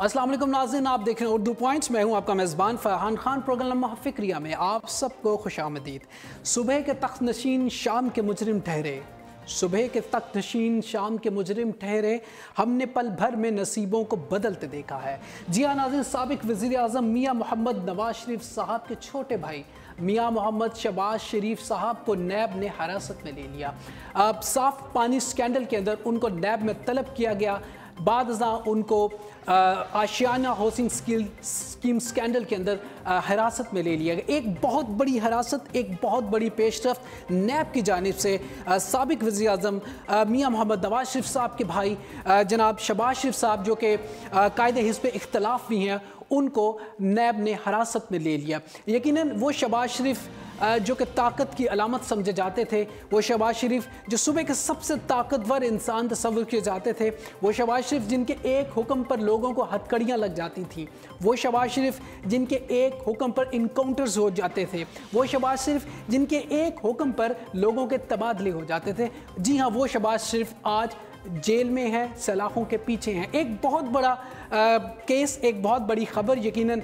अस्सलाम वालेकुम नाज़रीन, आप देख रहे हैं उर्दू पॉइंट्स। मैं हूं आपका मेज़बान फ़रहान खान। प्रोग्राम फ़िक्रिया में आप सबको खुशामदीद। सुबह के तख्त नशीन शाम के मुजरिम ठहरे, सुबह के तख्त नशीन शाम के मुजरिम ठहरे, हमने पल भर में नसीबों को बदलते देखा है। जी हाँ नाज़रीन, साबिक़ वज़ीर आज़म मियाँ मोहम्मद नवाज शरीफ साहब के छोटे भाई मियाँ मोहम्मद शहबाज शरीफ साहब को नैब ने हिरासत में ले लिया। अब साफ पानी स्कैंडल के अंदर उनको नैब में तलब किया गया। बाद उनको आशियाना हाउसिंग स्कीम स्कैंडल के अंदर हिरासत में ले लिया गया। एक बहुत बड़ी हिरासत, एक बहुत बड़ी पेशरफ्त नैब की जानिब से साबिक़ वज़ीर आज़म मियाँ मोहम्मद नवाज शरीफ साहब के भाई जनाब शहबाज शरीफ साहब, जो कि कायदे हिज़्ब इख्तलाफ भी हैं, उनको नैब ने हिरासत में ले लिया। यकीनन वो शहबाज शरीफ जो कि ताकत की अलामत समझे जाते थे, वो शहबाज शरीफ जो सुबह के सबसे ताकतवर इंसान तस्वुर किए जाते थे, वो शहबाज शरीफ जिनके एक हुक्म पर लोगों को हथकड़ियाँ लग जाती थी, वो शहबाज शरीफ जिनके एक हुक्म पर इनकाउंटर्स हो जाते थे, वो शहबाज शरीफ जिनके एक हुक्म पर लोगों के तबादले हो जाते थे। जी हाँ, वो शहबाज शरीफ आज जेल में है, सलाखों के पीछे हैं। एक बहुत बड़ा केस, एक बहुत बड़ी खबर यकीनन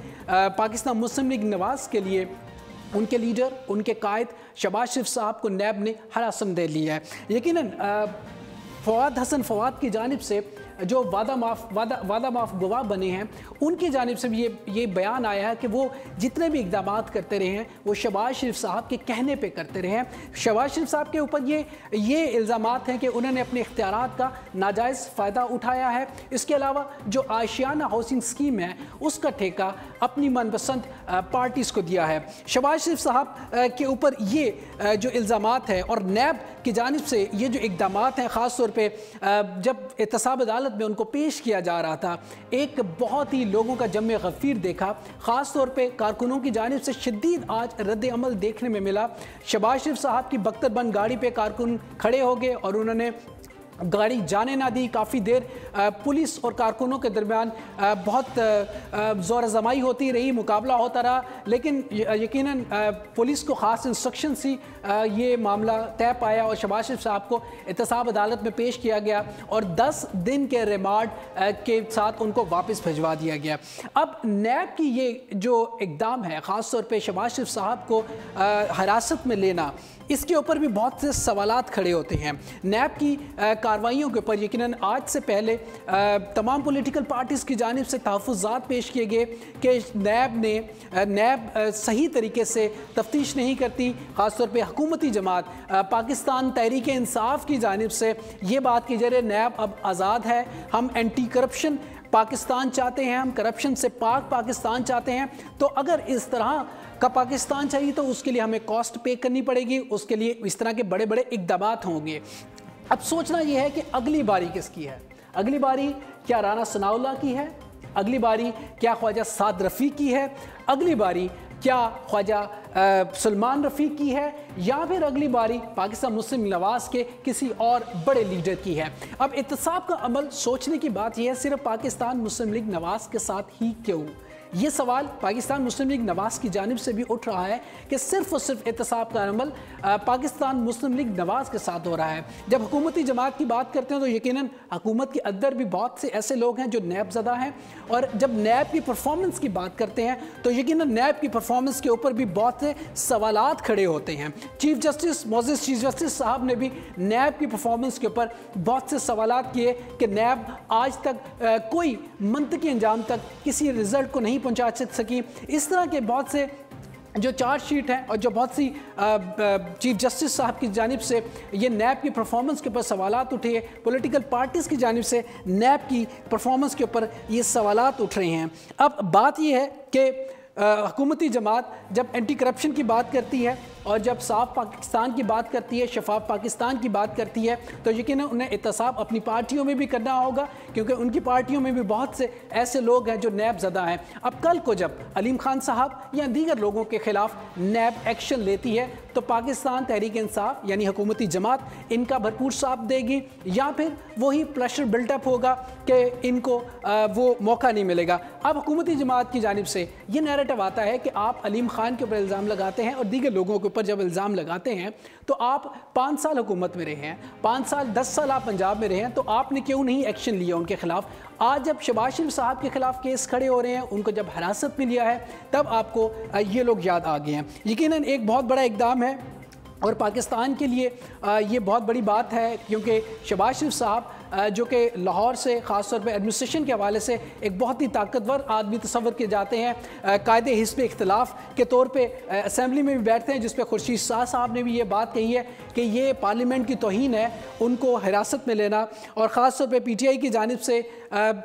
पाकिस्तान मुस्लिम लीग नवाज़ के लिए उनके लीडर, उनके कायद शहबाज शरीफ साहब को नैब ने हिरासत में लिया है। यकीनन फवाद हसन फवाद की जानिब से जो वादा माफ़ गवाह बने हैं, उनकी जानिब से भी ये बयान आया है कि वो जितने भी इक़दाम करते रहे हैं वो शहबाज शरीफ साहब के कहने पे करते रहे हैं। शहबाज शरीफ साहब के ऊपर ये इल्ज़ामात हैं कि उन्होंने अपने इख्तियारात का नाजायज़ फ़ायदा उठाया है। इसके अलावा जो आशियाना हाउसिंग स्कीम है उसका ठेका अपनी मनपसंद पार्टीज़ को दिया है। शहबाज शरीफ साहब के ऊपर ये जो इल्ज़ामात है और नैब की जानिब से ये जो इक़दामात हैं, ख़ास तौर पर जब एहतसाब अदालत में उनको पेश किया जा रहा था, एक बहुत ही लोगों का जम्मे गफ़ीर देखा। ख़ास तौर पे कारकुनों की जानिब से शदीद आज रद्द अमल देखने में मिला। शहबाज शरीफ साहब की बख्तरबंद गाड़ी पे कारकुन खड़े हो गए और उन्होंने गाड़ी जाने ना दी। काफ़ी देर पुलिस और कारकुनों के दरमियान बहुत ज़ोर आज़माई होती रही, मुकाबला होता रहा, लेकिन यकीनन पुलिस को ख़ास इंस्ट्रक्शन सी ये मामला तय पाया और शहबाज शरीफ साहब को एहतसाब अदालत में पेश किया गया और 10 दिन के रिमांड के साथ उनको वापस भिजवा दिया गया। अब नैब की ये जो इक़दाम है, ख़ास तौर पर शहबाज शरीफ साहब को हिरासत में लेना, इसके ऊपर भी बहुत से सवालात खड़े होते हैं। नैब की कार्रवाइयों के ऊपर यकीनन आज से पहले तमाम पॉलिटिकल पार्टीज़ की जानिब से तहफ़्फ़ुज़ात पेश किए गए कि नैब सही तरीके से तफ्तीश नहीं करती। ख़ास तौर पे हुकूमती जमात पाकिस्तान तहरीक इंसाफ की जानिब से ये बात की जा रही है नैब अब आज़ाद है, हम एंटी करप्शन पाकिस्तान चाहते हैं, हम करप्शन से पाक पाकिस्तान चाहते हैं। तो अगर इस तरह का पाकिस्तान चाहिए तो उसके लिए हमें कॉस्ट पे करनी पड़ेगी, उसके लिए इस तरह के बड़े बड़े इक़दामात होंगे। अब सोचना यह है कि अगली बारी किसकी है। अगली बारी क्या राना सनाउल्लाह की है? अगली बारी क्या ख्वाजा साद रफ़ी की है? अगली बारी क्या ख्वाजा सलमान रफ़ी की है? या फिर अगली बारी पाकिस्तान मुस्लिम नवाज़ के किसी और बड़े लीडर की है? अब एहतसाब का अमल सोचने की बात यह है, सिर्फ पाकिस्तान मुस्लिम लीग नवाज़ के साथ ही क्यों? ये सवाल पाकिस्तान मुस्लिम लीग नवाज़ की जानिब से भी उठ रहा है कि सिर्फ और सिर्फ एहतसाब का अमल पाकिस्तान मुस्लिम लीग नवाज़ के साथ हो रहा है। जब हुकूमती जमात की बात करते हैं तो यकीनन हुकूमत के अंदर भी बहुत से ऐसे लोग हैं जो नैब ज़दा हैं, और जब नैब की परफॉर्मेंस की बात करते हैं तो यकीनन नैब की परफॉर्मेंस के ऊपर भी बहुत से सवालात खड़े होते हैं। चीफ जस्टिस मोअज़्ज़ज़ चीफ जस्टिस साहब ने भी नैब की परफॉर्मेंस के ऊपर बहुत से सवालात किए कि नैब आज तक कोई मंतकी अंजाम तक किसी रिज़ल्ट को नहीं पहुंचा सकी। इस तरह के बहुत से जो चार्जशीट हैं और जो बहुत सी चीफ जस्टिस साहब की जानिब से ये नैब की परफॉर्मेंस के ऊपर सवालात उठे, पॉलिटिकल पार्टीज़ की जानिब से नैब की परफॉर्मेंस के ऊपर ये सवालात उठ रहे हैं। अब बात ये है कि हुकूमती जमात जब एंटी करप्शन की बात करती है और जब साफ पाकिस्तान की बात करती है, शफाफ पाकिस्तान की बात करती है, तो यकीनन उन्हें एहतसाब अपनी पार्टियों में भी करना होगा, क्योंकि उनकी पार्टियों में भी बहुत से ऐसे लोग हैं जो नैब ज़दा हैं। अब कल को जब अलीम खान साहब या दीगर लोगों के ख़िलाफ़ नैब एक्शन लेती है तो पाकिस्तान तहरीक इंसाफ यानी हुकूमती जमात इनका भरपूर साथ देगी, या फिर वही प्रेशर बिल्टअप होगा कि इनको वो मौका नहीं मिलेगा। अब हुकूमती जमात की जानिब से ये नैरेटिव आता है कि आप अलीम खान के ऊपर इल्ज़ाम लगाते हैं और दीगर लोगों के ऊपर जब इल्ज़ाम लगाते हैं तो आप 5 साल हुकूमत में रहे हैं, 5 साल 10 साल आप पंजाब में रहे हैं, तो आपने क्यों नहीं एक्शन लिया उनके खिलाफ? आज जब शहबाज शरीफ साहब के खिलाफ केस खड़े हो रहे हैं, उनको जब हिरासत में लिया है, तब आपको ये लोग याद आ गए हैं। यकीनन एक बहुत बड़ा इक़दाम है और पाकिस्तान के लिए ये बहुत बड़ी बात है, क्योंकि शहबाज शरीफ साहब जो कि लाहौर से ख़ास तौर पर एडमिनिस्ट्रेशन के हवाले से एक बहुत ही ताकतवर आदमी तस्वर किए जाते हैं, कायदे हिस्ब इख्तिलाफ के तौर पे असम्बली में भी बैठते हैं, जिस पे खुर्शीद शाह साहब ने भी ये बात कही है कि ये पार्लियामेंट की तौहीन है उनको हिरासत में लेना। और ख़ास तौर पे PTI की जानिब से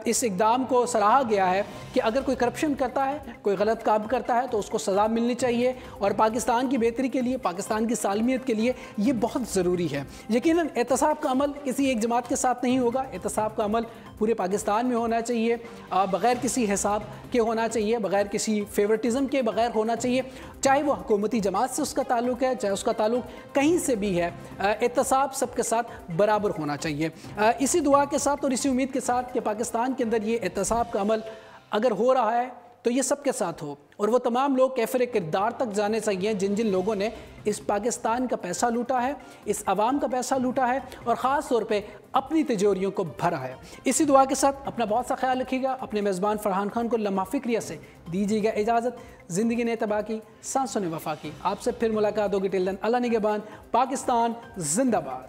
इस इक़दाम को सराहा गया है कि अगर कोई करप्शन करता है, कोई गलत काम करता है, तो उसको सज़ा मिलनी चाहिए और पाकिस्तान की बेहतरी के लिए, पाकिस्तान की सालमियत के लिए ये बहुत ज़रूरी है। यकीनन एहतसाब का अमल किसी एक जमात के साथ नहीं होगा, एहतसाब का अमल पूरे पाकिस्तान में होना चाहिए, बग़ैर किसी हिसाब के होना चाहिए, बग़ैर किसी फेवरेटिज़म के बग़ैर होना चाहिए, चाहे वो हुकूमती जमात से उसका ताल्लुक़ है, चाहे उसका ताल्लुक़ कहीं से भी है। एहतसाब सबके साथ बराबर होना चाहिए। इसी दुआ के साथ और इसी उम्मीद के साथ कि पाकिस्तान के अंदर ये एहतसाब का अमल अगर हो रहा है तो ये सबके साथ हो और वो तमाम लोग कैफिर किरदार तक जाने चाहिए जिन जिन लोगों ने इस पाकिस्तान का पैसा लूटा है, इस आवाम का पैसा लूटा है और ख़ास तौर पे अपनी तिजोरियों को भरा है। इसी दुआ के साथ अपना बहुत सा ख्याल रखिएगा। अपने मेज़बान फरहान खान को लम्हा फ़िक्रिया से दीजिएगा इजाज़त। ज़िंदगी ने तबाह की, सांसों ने वफ़ा की। आपसे फिर मुलाकात होगी। टिल देन अल्लाह निगहबान। पाकिस्तान जिंदाबाद।